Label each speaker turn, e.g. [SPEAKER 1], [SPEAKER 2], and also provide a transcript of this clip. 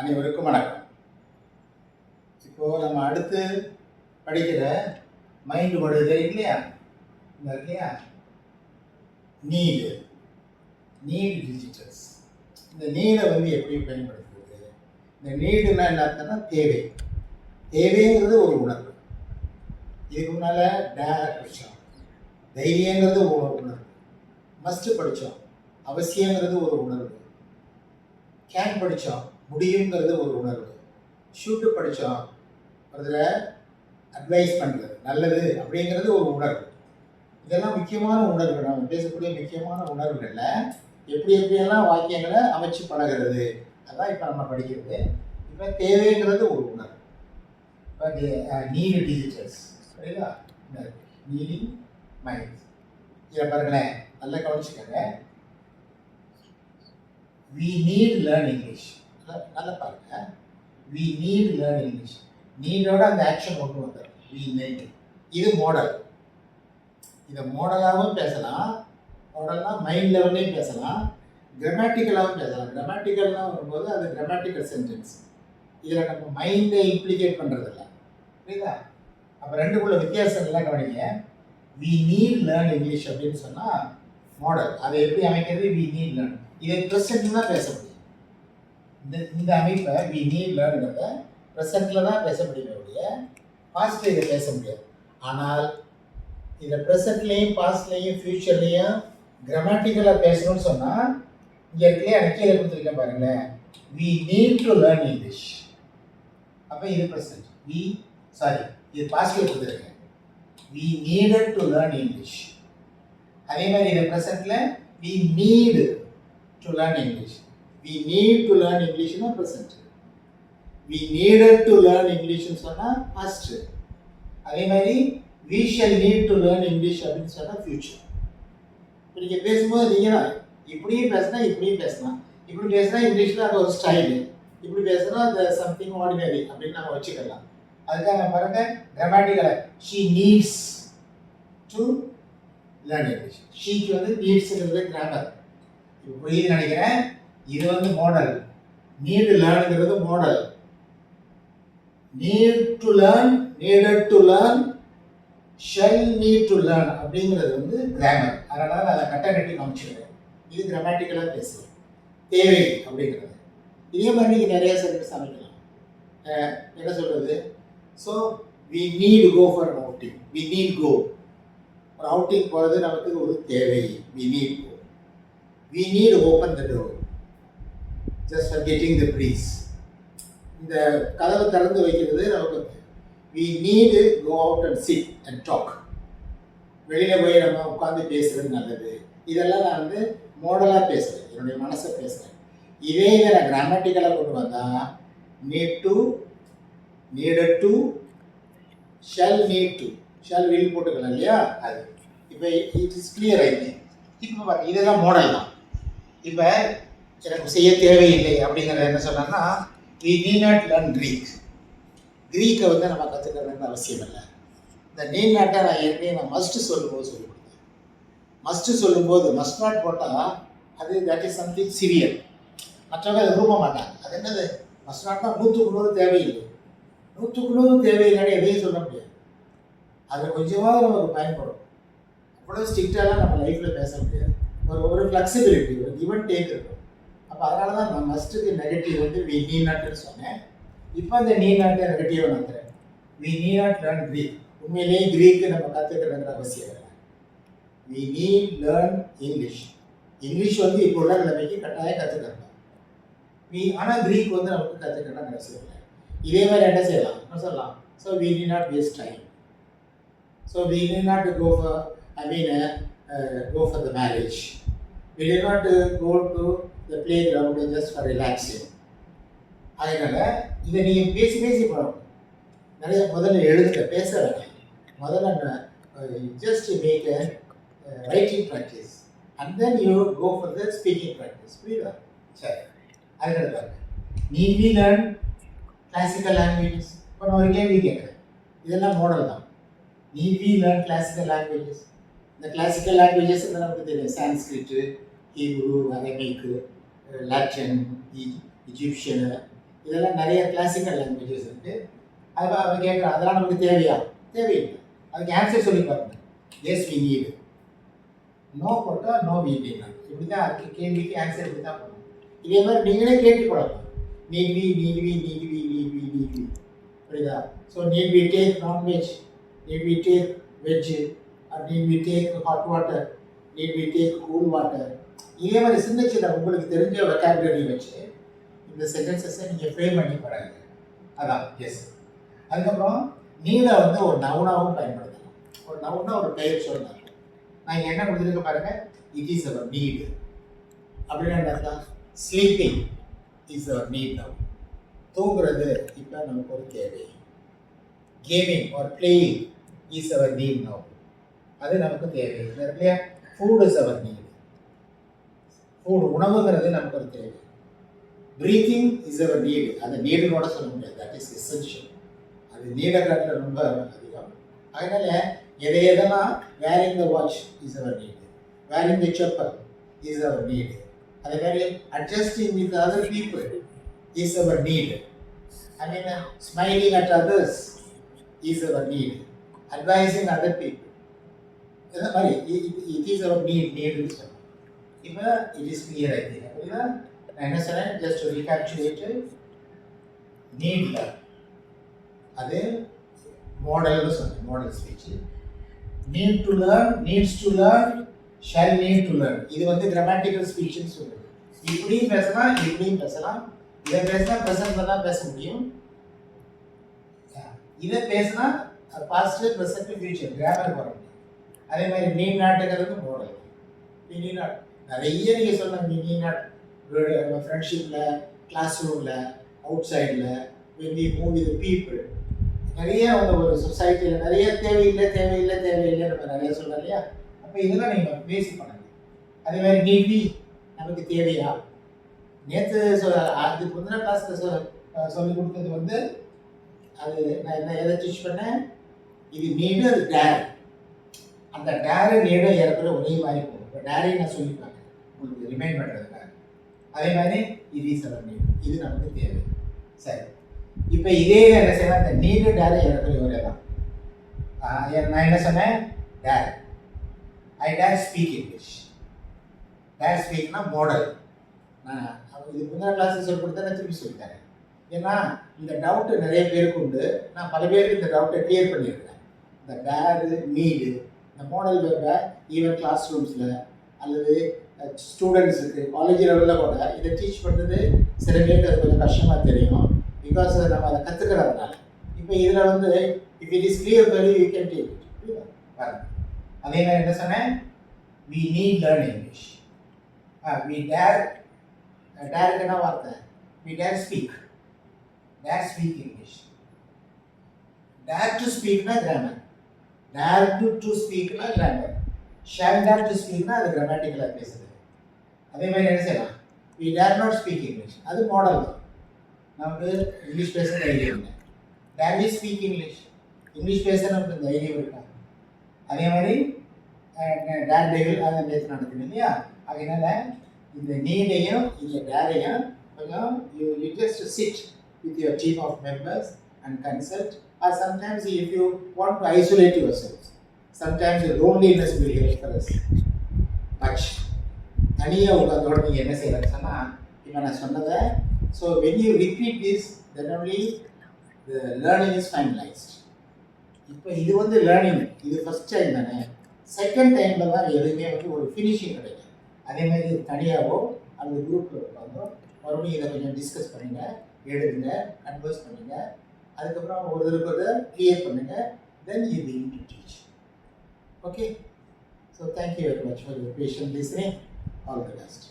[SPEAKER 1] அனைவருக்கும் வணக்கம். இப்போது நம்ம அடுத்து படிக்கிற மைண்ட் வேர்டு தெரியும் இல்லையா? இந்த இல்லையா, நீடு டிஜிட்டல்ஸ். இந்த நீடை எப்படி பயன்படுத்துறது? இந்த நீடுனா என்ன அர்த்தம்னா தேவைங்கிறது ஒரு உணர்வு. இதுக்கு முன்னால் படித்தோம், தைரியங்கிறது ஒரு உணர்வு. மஸ்ட்டு படித்தோம், அவசியங்கிறது ஒரு உணர்வு. கேன் படித்தோம், முடியுங்கிறது ஒரு உணர்வு. ஷூட்டு படித்தோம், அதில் அட்வைஸ் பண்ணுறது நல்லது அப்படிங்கிறது ஒரு உணர்வு. இதெல்லாம் முக்கியமான உணர்வு. நம்ம பேசக்கூடிய முக்கியமான உணர்வுகளில் எப்படியெல்லாம் வாக்கியங்களை அமைச்சு பழகிறது, அதான் இப்போ நம்ம படிக்கிறது. இப்போ தேவைங்கிறது ஒரு உணர்வு. இப்போ நீடு டிஜிட்டல்ஸ் சரிங்களா? Needing mind. இதை பாருங்களேன், நல்லா கவனிச்சுக்கோங்க. We need learn English. நல்லா பாருங்க, we need learn English. நீடோட அந்த ஆக்ஷன் கொண்டு வந்தார். we need. இது மாடல். இதை மாடலாகவும் பேசலாம், மாடல்னா மைண்ட் லெவல்லையும் பேசலாம், கிராமட்டிக்கலாகவும் பேசலாம். கிராமட்டிக்கல்லாம் வரும்போது அது கிராமட்டிக்கல் சென்டென்ஸ். இதில் நம்ம மைண்டை இம்ப்ளிகேட் பண்ணுறதில்ல, புரியுதா? அப்போ ரெண்டுக்குள்ள வித்தியாசம் எல்லாம் கவனிங்க. we need learn English அப்படின்னு சொன்னால் மாடல். அதை எப்படி அமைக்கிறது? we need learn. இதை ப்ரெசென்ட்ல தான் பேச முடியும். இந்த அமைப்பை we need learnங்கிறத ப்ரெசென்ட்ல தான் பேச முடியும், பாஸ்ட்ல இதை பேச முடியாது. ஆனால் இதை ப்ரெசென்ட்லேயும் பாஸ்ட்லேயும் ஃபியூச்சர்லேயும் கிராமட்டிக்கலாக பேசணும்னு சொன்னால் இங்கே இருக்கலையே, எனக்கு கீழே கொடுத்துருக்கேன் பாருங்களேன், we need to learn English. அப்போ இது ப்ரெசென்ட். இது பாஸ்ட்ல கொடுத்துருக்கேன், we needed to learn English. அதே மாதிரி இதை ப்ரெசென்ட்ல we need to learn English. We need to learn English in the present. We needed to learn English in the past. அதே மாதிரி we shall need to learn English அப்படின்னு சொன்னா future. இப்போ நீங்கள் பேசும்போது நீங்கள் இப்படியும் பேசலாம், இப்படியும் பேசலாம். இப்படி பேசினா இங்கிலீஷில் அது ஒரு ஸ்டைலு, இப்படி பேசுனா அது சம்திங் ஆர்டினரி அப்படின்னு நம்ம வச்சுக்கலாம். அதுக்காக பாருங்க, கிராமட்டிக்கலை she needs to learn English. ஷீக்கு நீட்ஸுங்கிறது கிராமர். இப்போ புரியுது நினைக்கிறேன். இது மாடல். நீடு லேர்னுங்கிறது modal. Need to learn, needed to learn, shall need to learn அப்படிங்கிறது கிராமர். அதனால அதை கட்டி காமிச்சிருக்கேன். இது கிராமட்டிக்கலாக பேசுகிறேன். தேவை அப்படிங்கிறது. இதே மாதிரி நீங்கள் நிறைய சென்டென்ஸ் அமைக்கலாம். என்ன சொல்கிறது? So we need go for an outing. We need go. ஒரு அவுட்டிங் போகிறது நமக்கு ஒரு தேவை. We need go. We need to open the door just for getting the breeze. இந்த கதவை திறந்து வைக்கிறது நமக்கு. We need to go out and sit and talk. வெளியில் போய் நம்ம உட்காந்து பேசுறது நல்லது. இதெல்லாம் நான் மாடலாக பேசுகிறேன், என்னுடைய மனசை பேசுகிறேன். இதே நான் கிராமட்டிக்கலாக கொண்டு வந்தால் need to, needed to, shall need to, shall will போட்டுக்கலாம் இல்லையா? அது இப்போ இட் இஸ் கிளியர் ஆகிடுது. இப்போ பாருங்க, இதெல்லாம் மாடல் தான். இப்போ எனக்கு செய்ய தேவையில்லை அப்படிங்கிறத என்ன சொன்னான்னா, we need not learn Greek. க்ரீக்கை நம்ம கற்றுக்கிறதுன்னு அவசியம் இல்லை. இந்த நீட் நாட்டை நான் ஏற்கனவே மஸ்ட்டு சொல்லும்போது சொல்லிக் கொடுத்தேன். மஸ்ட்டு சொல்லும்போது மஸ்ட் நாட் போட்டால் அது தட் இஸ் சம்திங் சிவியர். மற்றவங்க அதை விரும்ப மாட்டாங்க. அது என்னது? மஸ்ட் நாட்னா 100% தேவையில்லை. 100% தேவையில்லைன்னு எதையும் சொல்ல முடியாது. அது கொஞ்சமாவது நமக்கு பயன்படும். அவ்வளோ ஸ்ட்ரிக்டாலாம் நம்ம லைஃப்பில் பேச முடியாது. ஒரு ஃப்ளெக்சிபிலிட்டி, ஒரு கிவ் அண்ட் டேக் இருக்கும். அப்போ அதனால தான் நான் மஸ்ட்டுக்கு நெகட்டிவ் வி நீட் நாட்னு சொன்னேன். இப்போ அந்த நீட் நாட்டை நெகட்டிவாக நடத்துகிறேன். We need not learn Greek. உண்மையிலேயே க்ரீக்கு நம்ம கற்றுக்கிறதுங்கிற அவசியம் இல்லை. We need learn English. English இப்போ உள்ள நிலைமைக்கு கட்டாயம் கற்றுக்கிறோம். ஆனால் க்ரீக் நமக்கு கற்றுக்கணும்னு அவசியம் இல்லை. இதே மாதிரி என்ன செய்யலாம் சொல்லலாம். So we need not waste time. So we need not go for go for the marriage. We did not go to the playground just for relaxing. அதனால் இதை நீங்கள் பேசி போகணும். நிறைய முதல்ல எழுதுங்க, பேச வேண்டாம். முதல்ல just make a writing practice and then you go for the speaking practice. புரியுதா? சரி, அதனால் பாருங்க, need we learn classical languages? இப்போ நான் ஒரு கேள்வி கேட்குறேன். இதெல்லாம் மாடல் தான். need we learn classical languages? இந்த கிளாசிக்கல் லாங்குவேஜஸ் நமக்கு தெரியும். சான்ஸ்கிரிட்டு, ஹீப்ரு, அரபிக்கு, லாட்டின், இஜிப்ஷியனு, இதெல்லாம் நிறைய கிளாசிக்கல் லாங்குவேஜஸ் இருக்குது. அது அவன் கேட்குறான், அதெல்லாம் நமக்கு தேவையா? தேவையில்லை. அதுக்கு ஆன்சர் சொல்லி பாருங்க. Yes we need. நோ போட்டால் நோ வி நீட். இப்படி தான் அதுக்கு கேள்விக்கு ஆன்சர் இப்படி தான் பண்ணணும். இதே மாதிரி நீங்களே கேட்டு போடலாம். Need we need we need we need we need we. புரியுதா? So need we take non veg, need we take veg, need we take hot water, need we take cool water. இதே மாதிரி சின்ன சின்ன உங்களுக்கு தெரிஞ்ச வெக்காபுலரி வச்சு இந்த சென்டென்சஸை நீங்கள் ஃப்ரேம் பண்ணி பழகுங்க. அதான் எஸ். அதுக்கப்புறம் நீடை வந்து ஒரு நவுனாகவும் பயன்படுத்தலாம். ஒரு நவுனா ஒரு பெயர் சொல்லலாம். நான் இங்கே என்ன கொடுத்துருக்க பாருங்கள், இட் இஸ் அவர் நீடு அப்படின்னு என்ன? Sleeping is our need. Now தூங்குறது இப்போ நமக்கு ஒரு தேவை. Gaming or playing is our need. Now அது நமக்கு தேவை இல்லையா? Food is our need. Food உணவுங்கிறது நமக்கு ஒரு தேவை. Breathing is our need. அந்த நீடுனோட சொல்ல முடியாது, தட் இஸ் எசென்ஷியல். அது நீட காட்டில் ரொம்ப அதிகம். அதனால எதெல்லாம் wearing the watch is our need, wearing the chappal is our need. அதே மாதிரி adjusting with other people is our need. I mean smiling at others is our need, advising other people. இந்த மாதிரி இட் இஸ் அவர் நீடுன்னு சொல்லணும். இப்போ it is clear ஆகிடுது. அப்படின்னா நான் என்ன சொன்னேன், ஜஸ்ட் ரீகாப்சுலேட்டு. நீட்ல அது மாடல்னு சொன்னேன், model speech. Need to learn, needs to learn, shall need to learn. இது வந்து கிராமட்டிக்கல் ஸ்பீச்சுன்னு சொல்லுது. இப்படியும் பேசலாம், இப்படியும் பேசலாம். இதை பேசினா ப்ரெசன்ட்ல தான் பேச முடியும். இதை பேசினா பாஸ்ட், ப்ரெசன்ட், ஃபியூச்சர் கிராமர் வர முடியும். அதே மாதிரி நீட் நாட்டுங்கிறது மாடல். நீட் நாட் நிறைய நீங்கள் சொல்லலாம். நீட் நாட் ஃப்ரெண்ட்ஷிப்பில், கிளாஸ் ரூமில், அவுட் சைடில், when we move with the people, நிறைய வந்து ஒரு சொசைட்டியில் நிறைய தேவையில்லை தேவையில்லை தேவையில்லை நம்ம நிறைய சொல்கிறோம் இல்லையா? அப்போ இதெல்லாம் நீங்கள் பேசி பண்ணுங்க. அதே மாதிரி நீட்வி நமக்கு தேவையா? நேற்று அதுக்கு முந்தின கிளாஸில் சொல்லி கொடுத்தது வந்து அது நான் என்ன எதை டீச் பண்ணேன், இது நீடு, அது டேர். அந்த டேரு நீடும் ஏறக்குற ஒரே மாதிரி போகும். இப்போ டேரையும் நான் சொல்லிப்பாங்க உங்களுக்கு ரிமைண்ட் பண்ணுறதுக்காக. அதே மாதிரி இது இஸ் அவர் நீடு, இது நமக்கு தேவை. சரி, இப்போ இதே என்ன செய்யலாம், இந்த நீடு டேரை ஏறக்குற ஒரே தான். நான் என்ன சொன்னேன், dare. I dare speak English. Dare ஸ்பீக்னா மாடல். நான் இது முந்தின கிளாஸில் சொல்லி கொடுத்தா நான் திருப்பி சொல்லித்தரேன். ஏன்னா இந்த டவுட்டு நிறைய பேருக்கு உண்டு. நான் பல பேருக்கு இந்த டவுட்டை கிளியர் பண்ணியிருக்கேன். இந்த டேரு, நீடு, இந்த மாடல் வேர்பை ஈவன் கிளாஸ் ரூம்ஸில் அல்லது ஸ்டூடெண்ட்ஸுக்கு காலேஜ் லெவலில் கூட இதை டீச் பண்ணுறது சில பேருக்கு அது கொஞ்சம் கஷ்டமாக தெரியும். பிகாஸ் நம்ம அதை கற்றுக்கிறதுனால. இப்போ இதில் வந்து if it is clear value you can take it. பாருங்க, அதே மாதிரி என்ன சொன்னேன், we need learn English. We dare, டேருக்கு என்ன வார்த்தை, we dare speak. Dare speak English. Dare to ஸ்பீக்னா கிராமர், டேர் டு ஸ்பீக்னா கிராமர், ஷேல் டேர் டு ஸ்பீக்னா அது கிராமட்டிக்கலாக பேசுது. அதே மாதிரி என்ன செய்யலாம், we dare not speak English, அது மாடல் தான். நமக்கு இங்கிலீஷ் பேச தைரியம் இல்லை. Dare we speak English, English பேச நமக்கு தைரியம் இருக்காங்க. அதே மாதிரி டேர் டேவில் அதை நேற்று நடக்குது இல்லையா? அதனால இந்த நீடையும் இந்த டேரையும் கொஞ்சம் you just chit with your team of members and consult, or sometimes if you want to isolate yourselves, sometimes loneliness will help us much. தனியாக உட்காந்தோட நீங்கள் என்ன செய்யறதுன்னு சொன்னால், இப்போ நான் சொன்னதை, so when you repeat this, then only the learning is finalized. இப்போ இது வந்து லேர்னிங், இது ஃபஸ்ட் டைம் தானே. செகண்ட் டைமில் தான் எதுவுமே வந்து ஒரு ஃபினிஷிங் கிடைக்கும். அதே மாதிரி தனியாகவோ அல்லது குரூப்பில் உட்காந்தோ மறுபடியும் இதை கொஞ்சம் டிஸ்கஸ் பண்ணுங்கள், எழுதுங்க, கன்வர்ஸ் பண்ணுங்க. அதுக்கப்புறம் ஒருத்தருக்கு கிளியர் பண்ணுங்க. Then you begin to teach. Okay, so thank you very much for your patient listening. All the best.